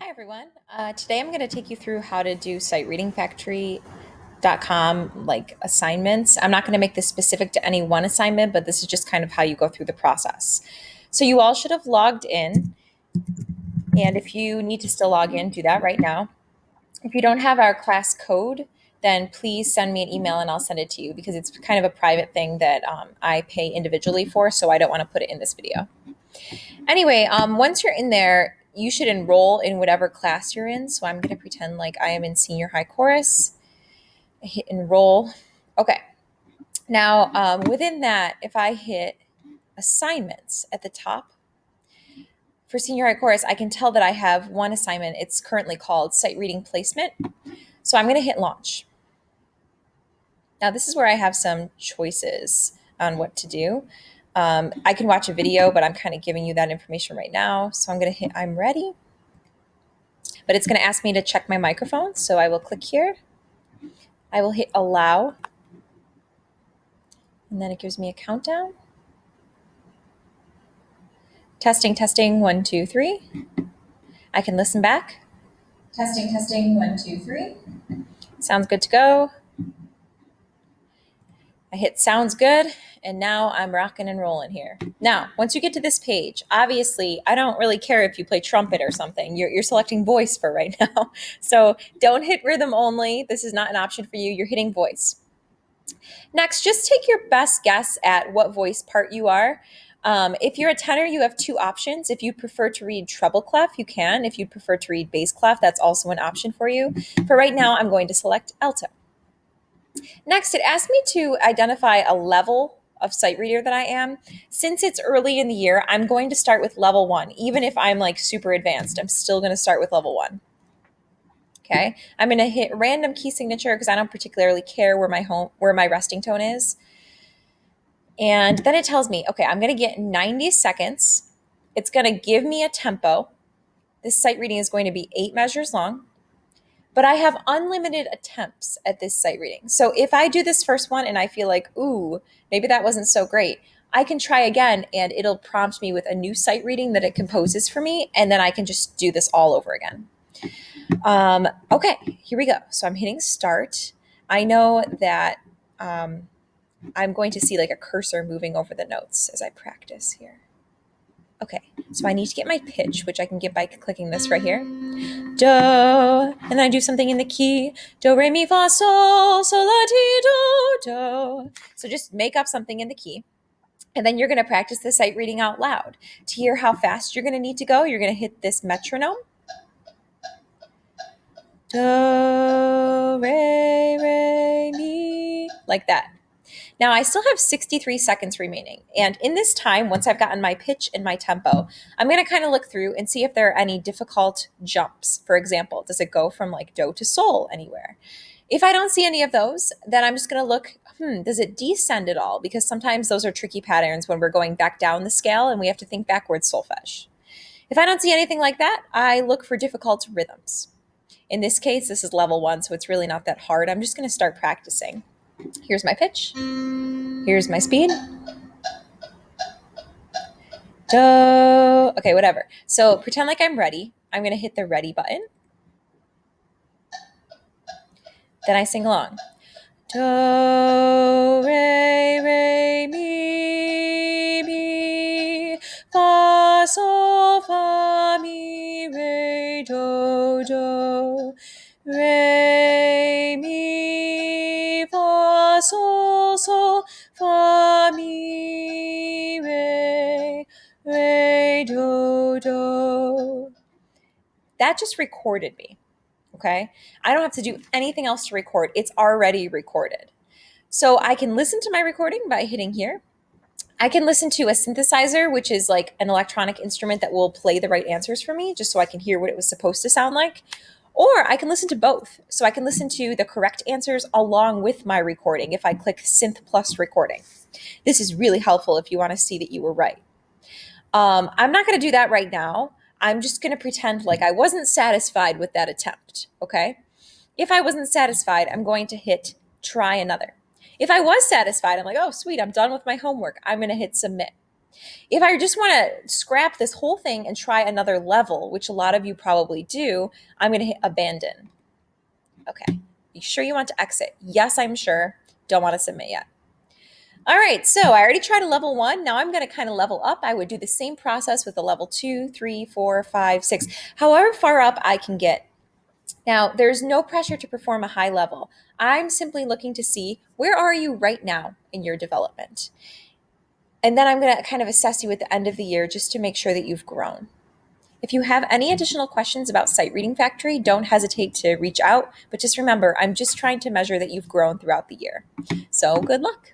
Hi everyone. Today I'm going to take you through how to do sightreadingfactory.com like assignments. I'm not going to make this specific to any one assignment, but this is just kind of how you go through the process. So you all should have logged in, and if you need to still log in, do that right now. If you don't have our class code, then please send me an email and I'll send it to you because it's kind of a private thing that I pay individually for, so I don't want to put it in this video. Anyway, once you're in there, you should enroll in whatever class you're in. So I'm going to pretend like I am in senior high chorus. I hit enroll. Okay. Now, within that, if I hit assignments at the top for senior high chorus, I can tell that I have one assignment. It's currently called sight reading placement. So I'm going to hit launch. Now, this is where I have some choices on what to do. I can watch a video, but I'm kind of giving you that information right now. So I'm going to hit I'm ready. But it's going to ask me to check my microphone. So I will click here. I will hit allow. And then it gives me a countdown. Testing, testing, 1, 2, 3. I can listen back. Testing, testing, 1, 2, 3. Sounds good to go. I hit sounds good. And now I'm rocking and rolling here. Now, once you get to this page, obviously, I don't really care if you play trumpet or something. You're selecting voice for right now. So don't hit rhythm only. This is not an option for you. You're hitting voice. Next, just take your best guess at what voice part you are. If you're a tenor, you have two options. If you prefer to read treble clef, you can. If you prefer to read bass clef, that's also an option for you. For right now, I'm going to select alto. Next, it asked me to identify a level of sight reader that I am. Since it's early in the year, I'm going to start with level 1. Even if I'm like super advanced, I'm still going to start with level 1. Okay, I'm going to hit random key signature because I don't particularly care where my resting tone is. And then it tells me, okay, I'm going to get 90 seconds. It's going to give me a tempo. This sight reading is going to be 8 measures long, but I have unlimited attempts at this sight reading. So if I do this first one and I feel like, ooh, maybe that wasn't so great, I can try again and it'll prompt me with a new sight reading that it composes for me. And then I can just do this all over again. Okay, here we go. So I'm hitting start. I know that I'm going to see like a cursor moving over the notes as I practice here. Okay, so I need to get my pitch, which I can get by clicking this right here. Do, and then I do something in the key. Do, re, mi, fa, sol, sol, la, ti, do, do. So just make up something in the key. And then you're going to practice the sight reading out loud. To hear how fast you're going to need to go, you're going to hit this metronome. Do, re, mi, like that. Now I still have 63 seconds remaining. And in this time, once I've gotten my pitch and my tempo, I'm going to kind of look through and see if there are any difficult jumps. For example, does it go from like do to sol anywhere? If I don't see any of those, then I'm just going to look, does it descend at all? Because sometimes those are tricky patterns when we're going back down the scale and we have to think backwards solfege. If I don't see anything like that, I look for difficult rhythms. In this case, this is level 1, so it's really not that hard. I'm just going to start practicing. Here's my pitch. Here's my speed. Do. Okay, whatever. So pretend like I'm ready. I'm going to hit the ready button. Then I sing along. Do, re, mi, mi, fa, sol, fa, mi, re, do, re, mi, fa, sol, fa, mi, re, do. That just recorded me. Okay. I don't have to do anything else to record. It's already recorded. So I can listen to my recording by hitting here. I can listen to a synthesizer, which is like an electronic instrument that will play the right answers for me, just so I can hear what it was supposed to sound like. Or I can listen to both. So I can listen to the correct answers along with my recording if I click synth plus recording. This is really helpful if you want to see that you were right. I'm not going to do that right now. I'm just going to pretend like I wasn't satisfied with that attempt, okay? If I wasn't satisfied, I'm going to hit try another. If I was satisfied, I'm like, oh, sweet, I'm done with my homework. I'm going to hit submit. If I just want to scrap this whole thing and try another level, which a lot of you probably do, I'm going to hit abandon. Okay. You sure you want to exit? Yes, I'm sure. Don't want to submit yet. All right, so I already tried a level 1. Now I'm going to kind of level up. I would do the same process with a level 2, 3, 4, 5, 6, however far up I can get. Now, there's no pressure to perform a high level. I'm simply looking to see where are you right now in your development. And then I'm going to kind of assess you at the end of the year just to make sure that you've grown. If you have any additional questions about Sight Reading Factory, don't hesitate to reach out. But just remember, I'm just trying to measure that you've grown throughout the year. So good luck.